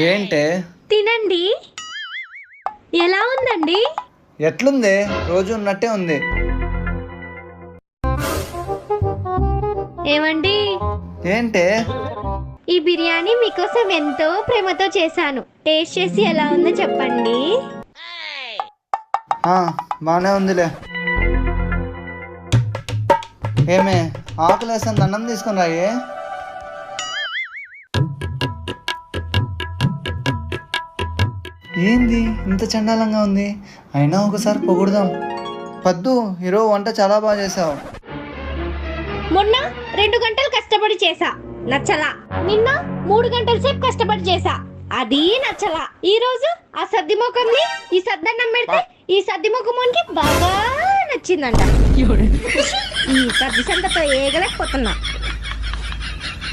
ఏంటే? తినండి. ఎలా ఉందండి? ఎట్లుంది? రోజు ఉన్నట్టే ఉంది. ఏమండి, ఏంటే? ఈ బిర్యానీ మీకోసం ఎంతో ప్రేమతో చేశాను. టేస్ట్ చేసి ఎలా ఉందో చెప్పండి. బాగానే ఉందిలే. ఏమే, ఆకులేసం అన్నం తీసుకుని రాయే. ఏంది ఇంత చండాలంగా ఉంది? అయినా ఒకసారి పొగుడుదాం. పద్దు, ఈరోజు వంట చాలా బాగా చేసావు. మొన్న 2 గంటలు కష్టపడి చేసా, నచ్చలా. నిన్న 3 గంటల సేపు కష్టపడి చేసా, అది నచ్చలా. ఈ రోజు ఆ సద్ది ముఖంని ఈ సద్దన్నం పెడితే ఈ సద్ది ముఖంకి బాగా నచ్చిందంట. ఈ సద్ది సంతతో ఏగలేకపోతున్నా.